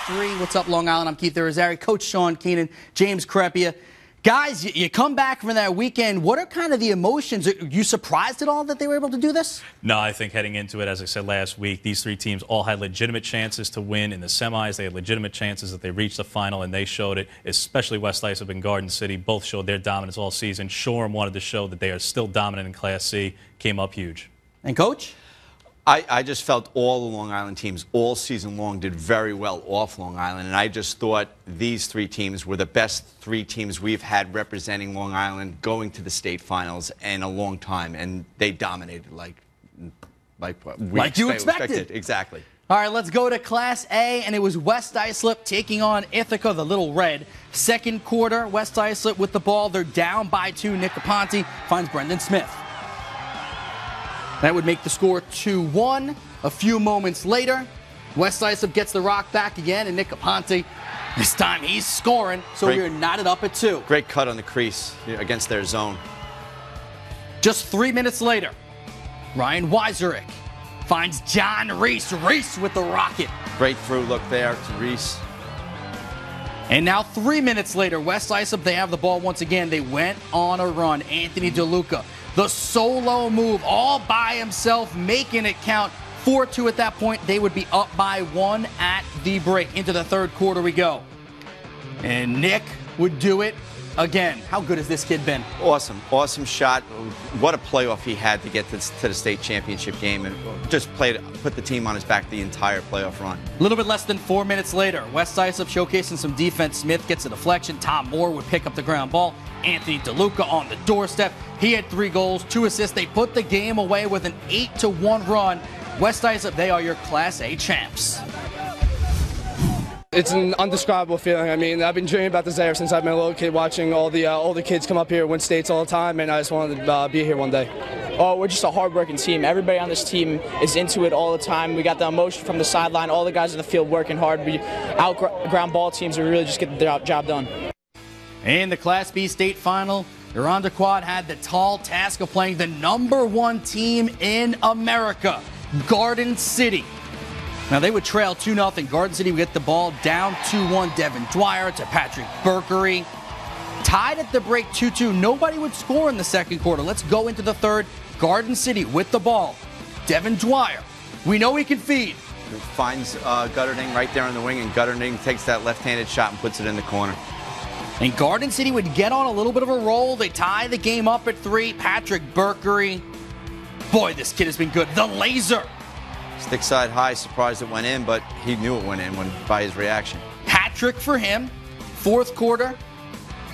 3. What's up, Long Island? I'm Keith Irizarry, Coach Sean Keenan, James Crepia. Guys, you come back from that weekend. What are kind of the emotions? Are you surprised at all that they were able to do this? No, I think heading into it, as I said last week, these three teams all had legitimate chances to win in the semis. They had legitimate chances that they reached the final, and they showed it, especially West Islip and Garden City. Both showed their dominance all season. Shoreham wanted to show that they are still dominant in Class C. Came up huge. And, Coach? I just felt all the Long Island teams all season long did very well off Long Island, and I just thought these three teams were the best three teams we've had representing Long Island going to the state finals in a long time, and they dominated like you expected. Exactly. All right, let's go to Class A, and it was West Islip taking on Ithaca, the Little Red. Second quarter, West Islip with the ball. They're down by 2. Nick Aponte finds Brendan Smith. That would make the score 2-1. A few moments later, West Islip gets the rock back again, and Nick Aponte, this time he's scoring, so we are knotted up at 2. Great cut on the crease against their zone. Just 3 minutes later, Ryan Weiserick finds John Reese. Reese with the rocket. Great through look there to Reese. And now 3 minutes later, West Islip, they have the ball once again. They went on a run. Anthony DeLuca, the solo move all by himself, making it count. 4-2 at that point. They would be up by 1 at the break. Into the third quarter we go. And Nick would do it again. How good has this kid been? Awesome. Awesome shot. What a playoff he had to get to the state championship game, and just put the team on his back the entire playoff run. A little bit less than 4 minutes later, West Islip showcasing some defense. Smith gets a deflection. Tom Moore would pick up the ground ball. Anthony DeLuca on the doorstep. He had 3 goals, 2 assists. They put the game away with an 8-1 run. West Islip, they are your Class A champs. It's an undescribable feeling. I mean, I've been dreaming about this ever since I've been a little kid, watching all the kids come up here, win states all the time, and I just wanted to be here one day. Oh, we're just a hard-working team. Everybody on this team is into it all the time. We got the emotion from the sideline. All the guys in the field working hard. We out-ground ball teams. We really just get the job done. In the Class B state final, Irondequoit had the tall task of playing the #1 team in America, Garden City. Now, they would trail 2-0. Garden City would get the ball down 2-1. Devin Dwyer to Patrick Berkery. Tied at the break 2-2. Nobody would score in the second quarter. Let's go into the third. Garden City with the ball. Devin Dwyer. We know he can feed. Finds Gutterding right there on the wing, and Gutterding takes that left-handed shot and puts it in the corner. And Garden City would get on a little bit of a roll. They tie the game up at 3. Patrick Berkery. Boy, this kid has been good. The laser. Stick side high, surprised it went in, but he knew it went in by his reaction. Hat trick for him. Fourth quarter.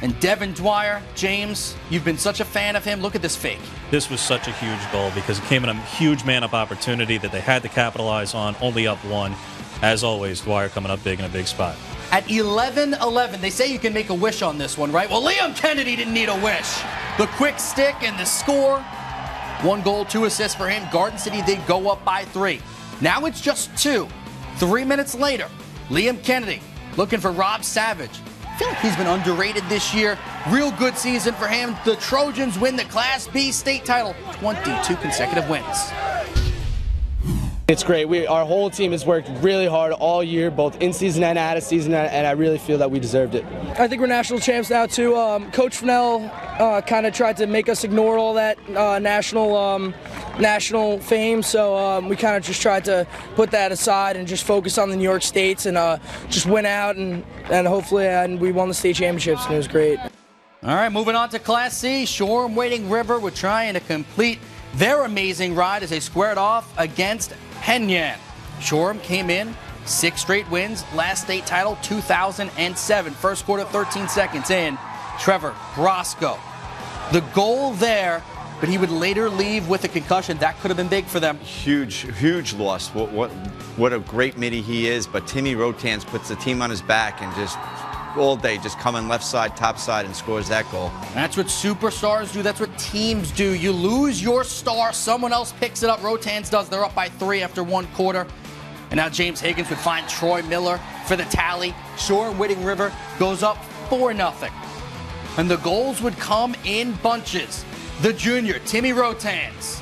And Devin Dwyer, James, you've been such a fan of him. Look at this fake. This was such a huge goal because it came in a huge man-up opportunity that they had to capitalize on, only up 1. As always, Dwyer coming up big in a big spot. At 11-11, they say you can make a wish on this one, right? Well, Liam Kennedy didn't need a wish. The quick stick and the score. 1 goal, 2 assists for him. Garden City, they go up by 3. Now it's just 2. 3 minutes later, Liam Kennedy looking for Rob Savage. I feel like he's been underrated this year. Real good season for him. The Trojans win the Class B state title. 22 consecutive wins. It's great. Our whole team has worked really hard all year, both in season and out of season, and I really feel that we deserved it. I think we're national champs now too. Coach Fennell kind of tried to make us ignore all that national fame, so we kind of just tried to put that aside and just focus on the New York States and just went out and hopefully we won the state championships, and it was great. All right, moving on to Class C. Shoreham Wading River were trying to complete their amazing ride as they squared off against Henyan. Shoreham came in 6 straight wins, last state title 2007. First quarter, 13 seconds in. Trevor Brosco. The goal there, but he would later leave with a concussion. That could have been big for them. Huge loss. What a great midi he is, but Timmy Rotans puts the team on his back and just all day just coming left side, top side, and scores that goal. That's what superstars do. That's what teams do. You lose your star, someone else picks it up. Rotans does. They're up by 3 after 1 quarter. And now James Higgins would find Troy Miller for the tally. Shoreham Wading River goes up 4-0. And the goals would come in bunches. The junior, Timmy Rotans,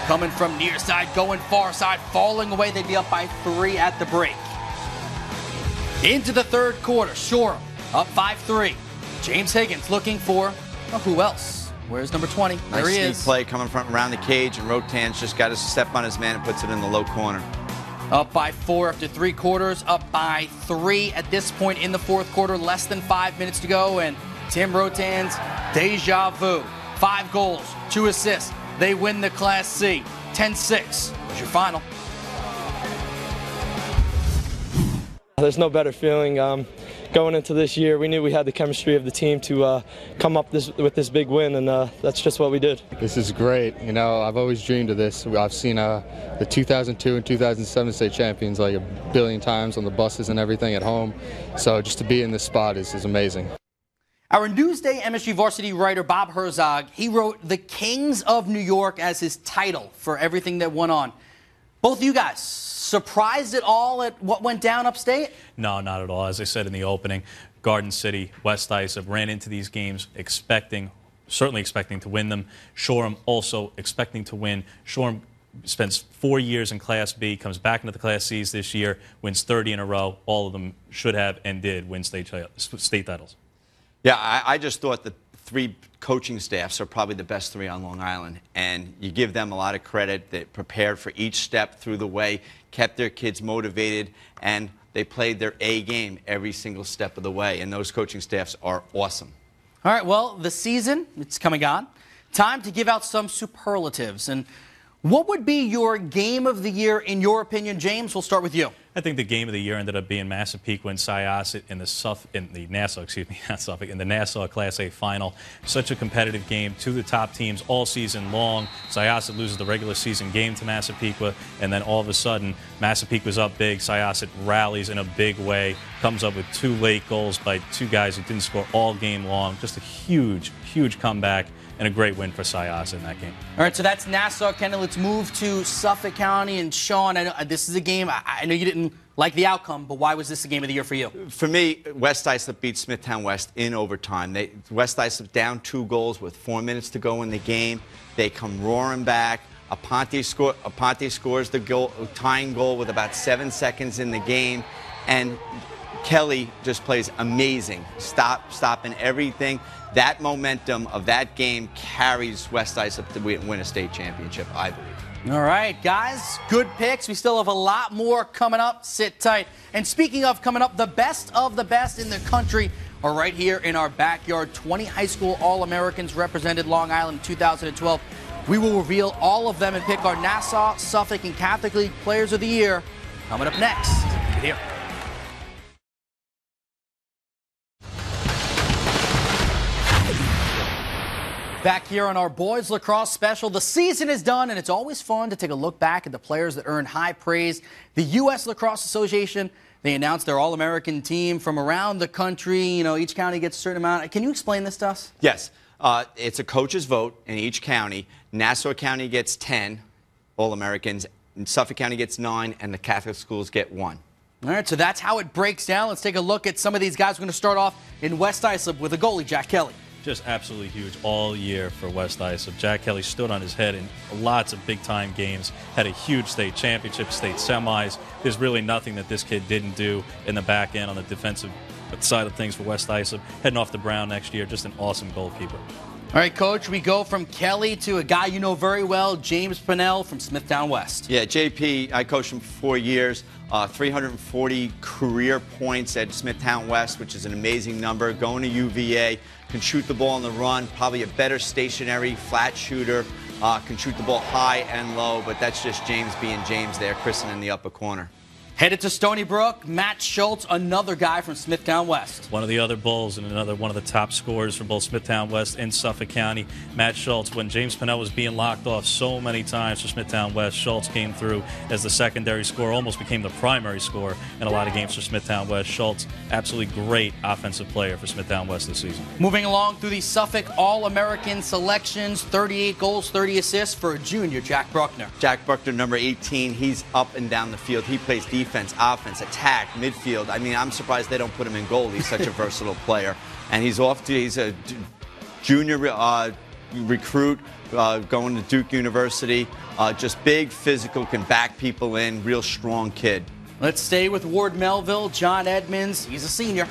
coming from near side, going far side, falling away. They'd be up by 3 at the break. Into the third quarter, Shoreham up 5-3. James Higgins looking for, well, who else? Where's number 20? There he is. Nice play coming from around the cage, and Rotan's just got to step on his man and puts it in the low corner. Up by 4 after 3 quarters, up by 3 at this point in the fourth quarter, less than 5 minutes to go, and Tim Rotan's deja vu. 5 goals, 2 assists. They win the Class C. 10-6. What's your final? There's no better feeling. Going into this year, we knew we had the chemistry of the team to come up with this big win, and that's just what we did. This is great. You know, I've always dreamed of this. I've seen the 2002 and 2007 state champions like a billion times on the buses and everything at home. So just to be in this spot is amazing. Our Newsday MSG varsity writer Bob Herzog, he wrote the Kings of New York as his title for everything that went on. Both of you guys, surprised at all at what went down upstate? No, not at all. As I said in the opening, Garden City, West Islip ran into these games certainly expecting to win them. Shoreham also expecting to win. Shoreham spends 4 years in Class B, comes back into the Class Cs this year, wins 30 in a row. All of them should have and did win state titles. Yeah, I just thought the 3 coaching staffs are probably the best 3 on Long Island, and you give them a lot of credit. They prepared for each step through the way, kept their kids motivated, and they played their A game every single step of the way, and those coaching staffs are awesome. All right, well, the season, it's coming on. Time to give out some superlatives. And what would be your game of the year, in your opinion? James, we'll start with you. I think the game of the year ended up being Massapequa and Syosset in the Nassau Class A final. Such a competitive game, 2 of the top teams all season long. Syosset loses the regular season game to Massapequa, and then all of a sudden, Massapequa's up big. Syosset rallies in a big way, comes up with 2 late goals by 2 guys who didn't score all game long. Just a huge, huge comeback and a great win for Syosset in that game. All right, so that's Nassau County. Let's move to Suffolk County. And Sean, I know this is a game, I know you didn't like the outcome, but why was this the game of the year for you? For me, West Islip beat Smithtown West in overtime. West Islip down 2 goals with 4 minutes to go in the game. They come roaring back. Aponte scores the tying goal with about 7 seconds in the game. And Kelly just plays amazing, stopping everything. That momentum of that game carries West Islip to win a state championship, I believe. All right, guys, good picks. We still have a lot more coming up. Sit tight. And speaking of coming up, the best of the best in the country are right here in our backyard. 20 high school All-Americans represented Long Island in 2012. We will reveal all of them and pick our Nassau, Suffolk, and Catholic League Players of the Year coming up next. Get here. Back here on our Boys Lacrosse Special, the season is done, and it's always fun to take a look back at the players that earned high praise. The U.S. Lacrosse Association, they announced their All-American team from around the country. You know, each county gets a certain amount. Can you explain this to us? Yes. It's a coach's vote in each county. Nassau County gets 10 All-Americans, and Suffolk County gets 9, and the Catholic schools get 1. All right, so that's how it breaks down. Let's take a look at some of these guys. We're going to start off in West Islip with a goalie, Jack Kelly. Just absolutely huge all year for West Islip. Jack Kelly stood on his head in lots of big-time games, had a huge state championship, state semis. There's really nothing that this kid didn't do in the back end on the defensive side of things for West Islip. Heading off to Brown next year, just an awesome goalkeeper. All right, Coach, we go from Kelly to a guy you know very well, James Pinnell from Smithtown West. Yeah, JP, I coached him for 4 years. 340 career points at Smithtown West, which is an amazing number. Going to UVA, can shoot the ball on the run, probably a better stationary flat shooter, can shoot the ball high and low, but that's just James being James there, Kristen in the upper corner. Headed to Stony Brook, Matt Schultz, another guy from Smithtown West. One of the other Bulls and another one of the top scorers for both Smithtown West and Suffolk County. Matt Schultz, when James Pinnell was being locked off so many times for Smithtown West, Schultz came through as the secondary scorer, almost became the primary scorer in a lot of games for Smithtown West. Schultz, absolutely great offensive player for Smithtown West this season. Moving along through the Suffolk All-American selections, 38 goals, 30 assists for a junior, Jack Bruckner. Jack Bruckner, number 18, he's up and down the field. He plays defense, offense, attack, midfield. I mean, I'm surprised they don't put him in goal. He's such a versatile player. And he's a junior recruit going to Duke University. Just big, physical, can back people in, real strong kid. Let's stay with Ward Melville. John Edmonds, he's a senior.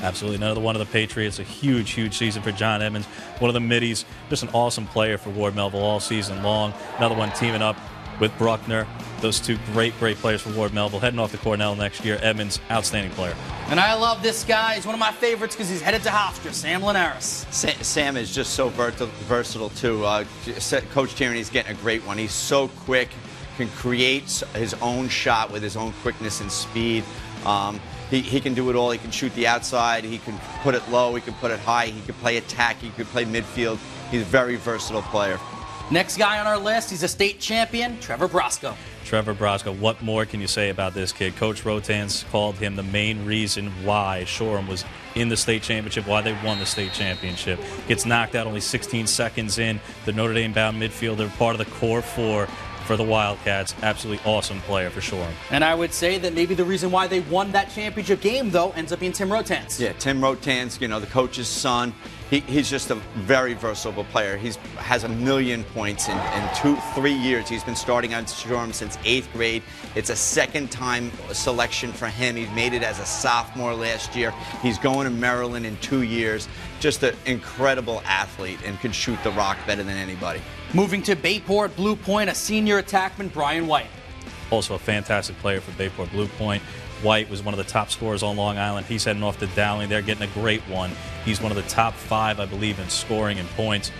Absolutely. Another one of the Patriots. A huge, huge season for John Edmonds. One of the middies. Just an awesome player for Ward Melville all season long. Another one teaming up with Bruckner. Those two great, great players for Ward Melville. Heading off to Cornell next year. Edmonds, outstanding player. And I love this guy. He's one of my favorites because he's headed to Hofstra. Sam Linares. Sam is just so versatile, too. Coach Tierney's getting a great one. He's so quick, can create his own shot with his own quickness and speed. He can do it all. He can shoot the outside. He can put it low. He can put it high. He can play attack. He can play midfield. He's a very versatile player. Next guy on our list, he's a state champion, Trevor Brosco. Trevor Brosco, what more can you say about this kid? Coach Rotans called him the main reason why Shoreham was in the state championship, why they won the state championship. Gets knocked out only 16 seconds in. The Notre Dame-bound midfielder, part of the core four for the Wildcats. Absolutely awesome player for Shoreham. And I would say that maybe the reason why they won that championship game, though, ends up being Tim Rotans. Yeah, Tim Rotans, you know, the coach's son. He's just a very versatile player. He has 1 million points in 2-3 years. He's been starting on Shoreham since 8th grade. It's a second-time selection for him. He made it as a sophomore last year. He's going to Maryland in 2 years. Just an incredible athlete and can shoot the rock better than anybody. Moving to Bayport Blue Point, a senior attackman, Brian White. Also a fantastic player for Bayport Blue Point. White was one of the top scorers on Long Island. He's heading off to Dowling. They're getting a great one. He's one of the top 5, I believe, in scoring and points.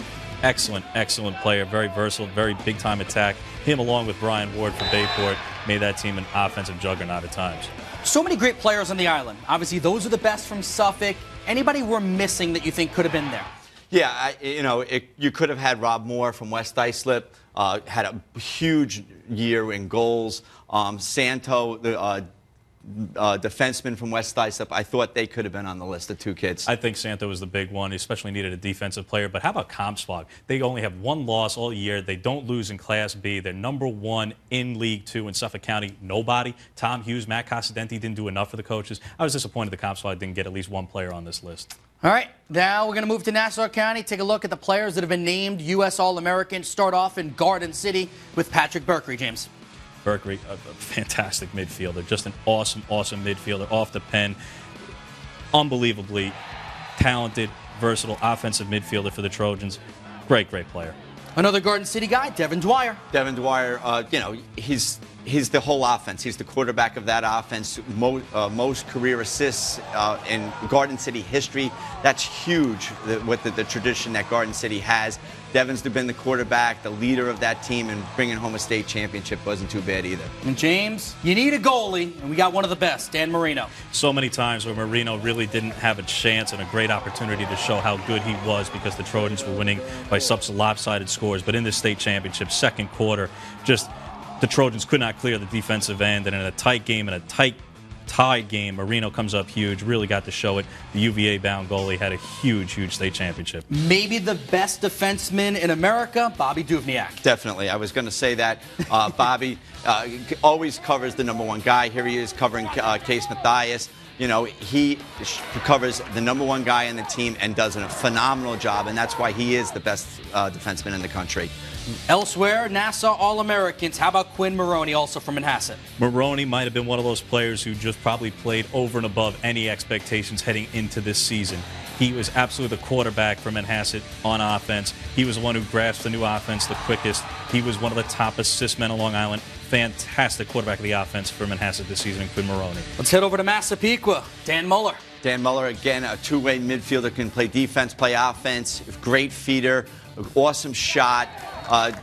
Excellent, excellent player. Very versatile, very big-time attack. Him, along with Brian Ward for Bayport, made that team an offensive juggernaut at times. So many great players on the island. Obviously, those are the best from Suffolk. Anybody we're missing that you think could have been there? Yeah, you could have had Rob Moore from West Islip. Had a huge year in goals. Santo, the defenseman from West Islip, I thought they could have been on the list, the 2 kids. I think Santo was the big one. He especially needed a defensive player. But how about Comstock? They only have 1 loss all year. They don't lose in Class B. They're #1 in League 2 in Suffolk County. Nobody. Tom Hughes, Matt Costadenti didn't do enough for the coaches. I was disappointed that Comstock didn't get at least 1 player on this list. All right, now we're going to move to Nassau County, take a look at the players that have been named U.S. All-American. Start off in Garden City with Patrick Berkery, James. Berkery, a fantastic midfielder, just an awesome, awesome midfielder off the pen. Unbelievably talented, versatile offensive midfielder for the Trojans. Great, great player. Another Garden City guy, Devin Dwyer. Devin Dwyer, he's the whole offense. He's the quarterback of that offense. Most career assists in Garden City history. That's huge with the tradition that Garden City has. Devin's been the quarterback, the leader of that team, and bringing home a state championship wasn't too bad either. And James, you need a goalie, and we got one of the best, Dan Marino. So many times where Marino really didn't have a chance and a great opportunity to show how good he was because the Trojans were winning by such lopsided scores. But in this state championship, second quarter, just the Trojans could not clear the defensive end, and in a tight game, in a tied game, Marino comes up huge, really got to show it. The UVA-bound goalie had a huge, huge state championship. Maybe the best defenseman in America, Bobby Duvniak. Definitely. I was going to say that. Bobby always covers the #1 guy. Here he is covering Case Mathias. You know, he covers the #1 guy in the team and does a phenomenal job, and that's why he is the best defenseman in the country. Elsewhere, Nassau All-Americans. How about Quinn Maroney, also from Manhasset? Maroney might have been one of those players who just probably played over and above any expectations heading into this season. He was absolutely the quarterback for Manhasset on offense. He was the one who grasped the new offense the quickest. He was one of the top assist men on Long Island. Fantastic quarterback of the offense for Manhasset this season, Quinn Maroney. Let's head over to Massapequa. Dan Muller. Dan Muller, again, a 2-way midfielder, can play defense, play offense, great feeder, awesome shot,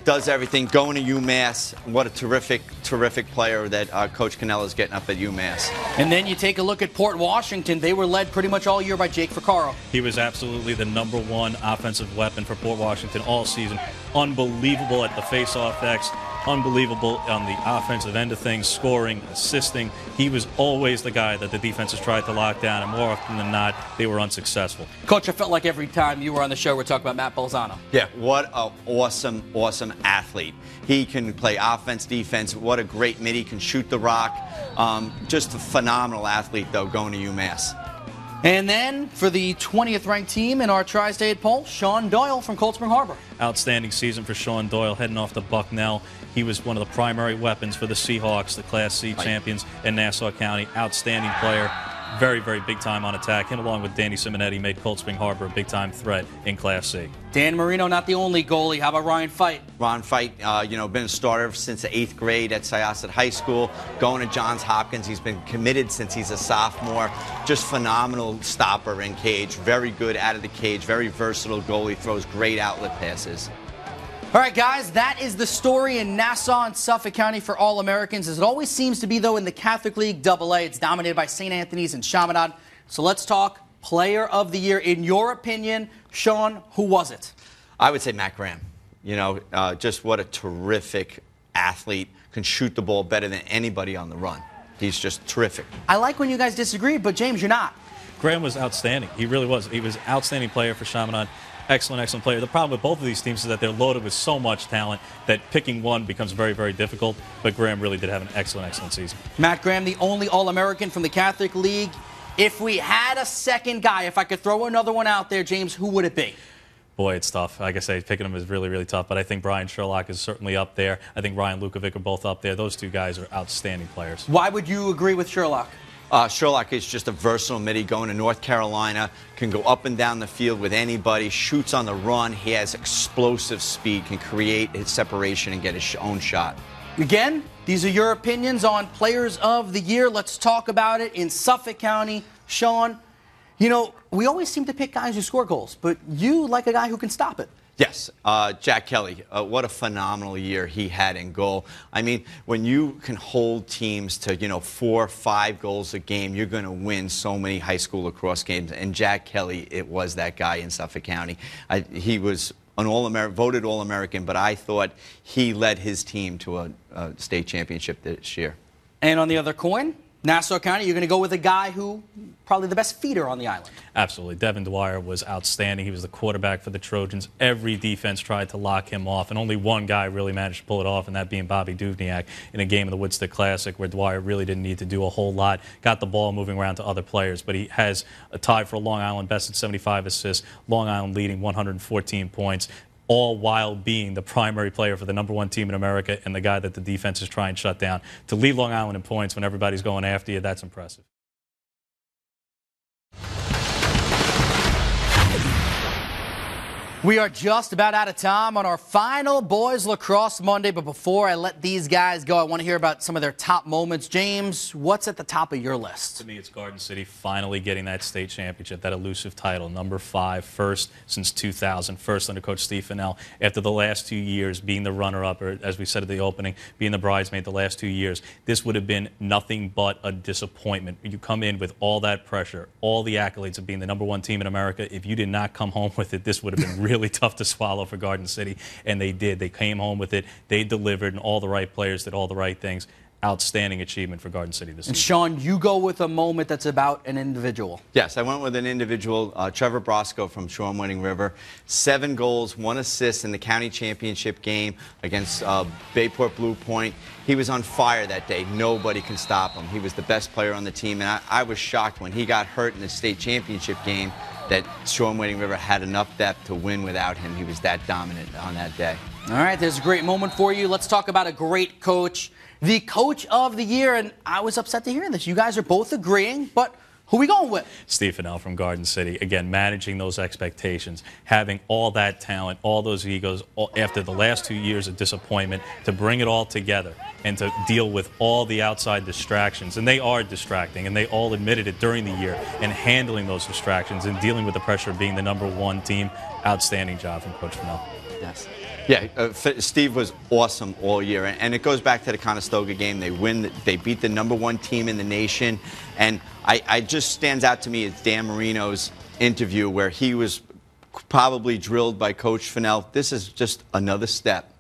does everything, going to UMass. What a terrific, terrific player that Coach Cannella is getting up at UMass. And then you take a look at Port Washington. They were led pretty much all year by Jake Vaccaro. He was absolutely the #1 offensive weapon for Port Washington all season. Unbelievable at the face-off X. Unbelievable on the offensive end of things, scoring, assisting. He was always the guy that the defenses tried to lock down, and more often than not, they were unsuccessful. Coach, I felt like every time you were on the show, we're talking about Matt Bolzano. Yeah, what an awesome, awesome athlete. He can play offense, defense. What a great mid. He can shoot the rock. Just a phenomenal athlete, though, going to UMass. And then for the 20th ranked team in our tri-state poll, Sean Doyle from Cold Spring Harbor. Outstanding season for Sean Doyle, heading off to Bucknell. He was one of the primary weapons for the Seahawks, the Class C champions in Nassau County. Outstanding player. Very, very big time on attack. Him along with Danny Simonetti made Cold Spring Harbor a big time threat in Class C. Dan Marino, not the only goalie. How about Ryan Fite? Ron Fite, been a starter since the 8th grade at Syosset High School, going to Johns Hopkins. He's been committed since he's a sophomore. Just phenomenal stopper in cage. Very good out of the cage. Very versatile goalie. Throws great outlet passes. All right, guys, that is the story in Nassau and Suffolk County for All-Americans. As it always seems to be, though, in the Catholic League AA, it's dominated by St. Anthony's and Chaminade. So let's talk Player of the Year. In your opinion, Sean, who was it? I would say Matt Graham. Just what a terrific athlete. Can shoot the ball better than anybody on the run. He's just terrific. I like when you guys disagree, but James, you're not. Graham was outstanding. He really was. He was an outstanding player for Chaminade. Excellent, excellent player. The problem with both of these teams is that they're loaded with so much talent that picking one becomes very, very difficult. But Graham really did have an excellent, excellent season. Matt Graham, the only All-American from the Catholic League. If we had a second guy, if I could throw another one out there, James, who would it be? Boy, it's tough. Like I say, picking him is really, really tough. But I think Brian Sherlock is certainly up there. I think Ryan Lukovic are both up there. Those two guys are outstanding players. Why would you agree with Sherlock? Sherlock is just a versatile midi going to North Carolina, can go up and down the field with anybody, shoots on the run. He has explosive speed, can create his separation and get his own shot. Again, these are your opinions on Players of the Year. Let's talk about it in Suffolk County. Sean, we always seem to pick guys who score goals, but you like a guy who can stop it. Yes, Jack Kelly, what a phenomenal year he had in goal. I mean, when you can hold teams to, 4 or 5 goals a game, you're going to win so many high school lacrosse games. And Jack Kelly, it was that guy in Suffolk County. He was an voted All-American, but I thought he led his team to a state championship this year. And on the other coin, Nassau County, you're going to go with a guy who probably the best feeder on the island. Absolutely. Devin Dwyer was outstanding. He was the quarterback for the Trojans. Every defense tried to lock him off, and only one guy really managed to pull it off, and that being Bobby Duvniak in a game of the Woodstock Classic where Dwyer really didn't need to do a whole lot. Got the ball moving around to other players, but he has a tie for Long Island best at 75 assists. Long Island leading 114 points. All while being the primary player for the #1 team in America and the guy that the defense is trying to shut down. To lead Long Island in points when everybody's going after you, that's impressive. We are just about out of time on our final Boys Lacrosse Monday, but before I let these guys go, I want to hear about some of their top moments. James, what's at the top of your list? To me, it's Garden City finally getting that state championship, that elusive title, #5, first since 2000, first under Coach Steve Fennell. After the last 2 years being the runner-up, or as we said at the opening, being the bridesmaid the last 2 years, this would have been nothing but a disappointment. You come in with all that pressure, all the accolades of being the #1 team in America. If you did not come home with it, this would have been really tough to swallow for Garden City, and they did. They came home with it. They delivered, and all the right players did all the right things. Outstanding achievement for Garden City this season. And Sean, you go with a moment that's about an individual. Yes, I went with an individual, Trevor Brosco from Shoreham-Winning River. 7 goals, 1 assist in the county championship game against Bayport Blue Point. He was on fire that day. Nobody can stop him. He was the best player on the team, and I was shocked when he got hurt in the state championship game that Shoreham-Winning River had enough depth to win without him. He was that dominant on that day. All right, there's a great moment for you. Let's talk about a great coach, the Coach of the Year, and I was upset to hear this. You guys are both agreeing, but who are we going with? Steve Fennell from Garden City. Again, managing those expectations, having all that talent, all those egos, after the last 2 years of disappointment, to bring it all together and to deal with all the outside distractions. And they are distracting, and they all admitted it during the year, and handling those distractions and dealing with the pressure of being the #1 team. Outstanding job from Coach Fennell. Yes. Yeah, Steve was awesome all year, and it goes back to the Conestoga game. They beat the #1 team in the nation, and I just stands out to me is Dan Marino's interview where he was probably drilled by Coach Fennell. This is just another step,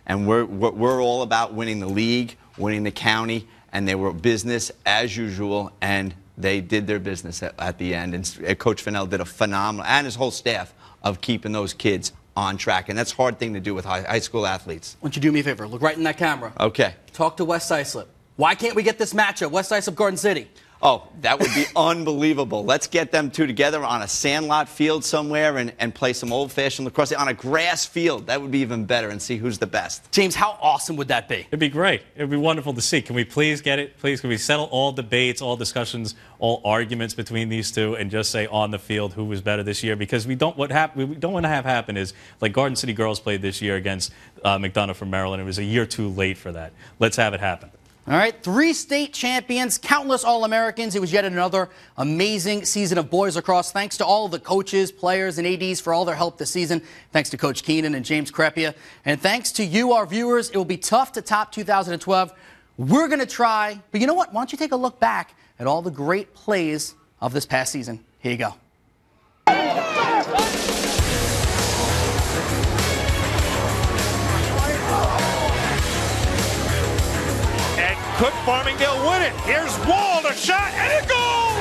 and we're all about winning the league, winning the county, and they were business as usual, and they did their business at the end. And Coach Fennell did a phenomenal, and his whole staff, of keeping those kids on track, and that's a hard thing to do with high school athletes. Why don't you do me a favor? Look right in that camera. Okay. Talk to West Islip. Why can't we get this matchup, West Islip Garden City? Oh, that would be unbelievable. Let's get them two together on a sandlot field somewhere and play some old-fashioned lacrosse on a grass field. That would be even better, and see who's the best. James, how awesome would that be? It'd be great. It'd be wonderful to see. Can we please get it? Please, can we settle all debates, all discussions, all arguments between these two, and just say on the field who was better this year? Because we don't want to have happen is like Garden City girls played this year against McDonough from Maryland. It was a year too late for that. Let's have it happen. All right, 3 state champions, countless All-Americans. It was yet another amazing season of boys lacrosse. Thanks to all of the coaches, players, and ADs for all their help this season. Thanks to Coach Keenan and James Crepia. And thanks to you, our viewers. It will be tough to top 2012. We're going to try. But you know what? Why don't you take a look back at all the great plays of this past season. Here you go. Could Farmingdale win it? Here's Wald, a shot, and a goal!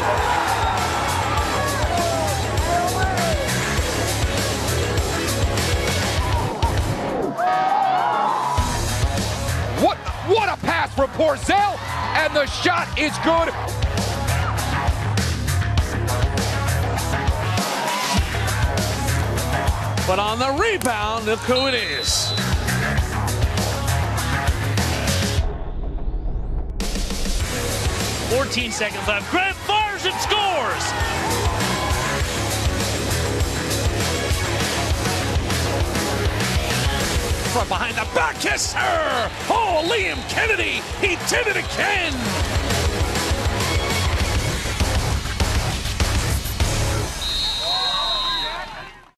What a pass from Porzel, and the shot is good. But on the rebound, look who it is. 14 seconds left. Grant fires and scores! From behind the back, kisser! Oh, Liam Kennedy, he did it again!